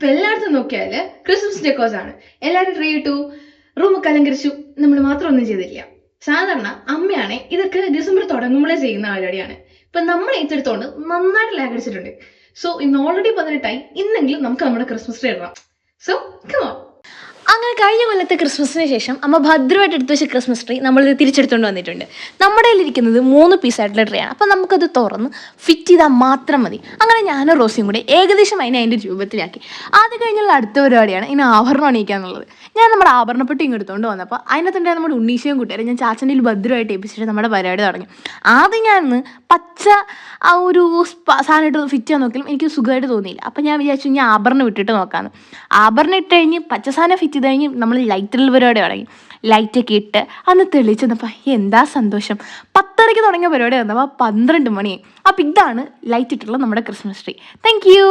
ഇപ്പൊ എല്ലായിടത്തും നോക്കിയാല് ക്രിസ്മസ് ഡെക്കോസ് ആണ്. എല്ലാവരും ട്രീ ഇട്ടു, റൂമൊക്കെ അലങ്കരിച്ചു. നമ്മൾ മാത്രം ഒന്നും ചെയ്തില്ല. സാധാരണ അമ്മയാണെ ഇതൊക്കെ ഡിസംബർ തുടങ്ങുമ്പോഴേ ചെയ്യുന്ന പരിപാടിയാണ്. ഇപ്പൊ നമ്മൾ ഏറ്റെടുത്തോണ്ട് നന്നായിട്ട് ലാഗടിച്ചിട്ടുണ്ട്. സോ ഇന്ന് ഓൾറെഡി 18 ഇന്നെങ്കിലും നമുക്ക് നമ്മുടെ ക്രിസ്മസ് ട്രീ ഇടണം. So come on. അങ്ങനെ കഴിഞ്ഞ കൊല്ലത്തെ ക്രിസ്മസിന് ശേഷം അമ്മ ഭദ്രമായിട്ട് എടുത്തു വെച്ച ക്രിസ്മസ് ട്രീ നമ്മൾ തിരിച്ചെടുത്തുകൊണ്ട് വന്നിട്ടുണ്ട്. നമ്മുടെ കയ്യിലിരിക്കുന്നത് 3 പീസായിട്ടുള്ള ട്രീ ആണ്. അപ്പോൾ നമുക്കത് തുറന്ന് ഫിറ്റ് ചെയ്താൽ മാത്രം മതി. അങ്ങനെ ഞാനും റോസിയും കൂടി ഏകദേശം അതിൻ്റെ രൂപത്തിലാക്കി. അത് കഴിഞ്ഞുള്ള അടുത്ത പരിപാടിയാണ് ഇനി ആഭരണം അണിയിക്കുക എന്നുള്ളത്. ഞാൻ നമ്മുടെ ആഭരണപ്പെട്ടി ഇങ്ങ് എടുത്തുകൊണ്ട് വന്നപ്പോൾ അതിനകത്തുണ്ടായ നമ്മുടെ ഉണ്ണീശയും കൂട്ടുകാരെ ഞാൻ ചാച്ചൻ്റെ ഭദ്രമായിട്ട് ഏൽപ്പിച്ചിട്ട് നമ്മുടെ പരിപാടി തുടങ്ങി. ആദ്യം ഞാനൊന്ന് പച്ച ആ ഒരു സാധനമായിട്ട് ഫിറ്റ് ചെയ്യാൻ നോക്കിയാലും എനിക്ക് സുഖമായിട്ട് തോന്നിയില്ല. അപ്പം ഞാൻ വിചാരിച്ചു ഇനി ആഭരണം ഇട്ടിട്ട് നോക്കാമെന്ന്. ആഭരണം ഇട്ട് കഴിഞ്ഞ് പച്ച സാധനം ഫിറ്റ് ചെയ്ത് കഴിഞ്ഞ് നമ്മൾ ലൈറ്റിലുള്ള പരിപാടി തുടങ്ങി. ലൈറ്റൊക്കെ ഇട്ട് അന്ന് തെളിയിച്ച് വന്നപ്പോൾ എന്താ സന്തോഷം. 10:30 തുടങ്ങിയ പരിപാടി വന്നപ്പോൾ 12 മണിയായി. അപ്പം ഇതാണ് ലൈറ്റ് ഇട്ടുള്ള നമ്മുടെ ക്രിസ്മസ് ട്രീ. Thank you.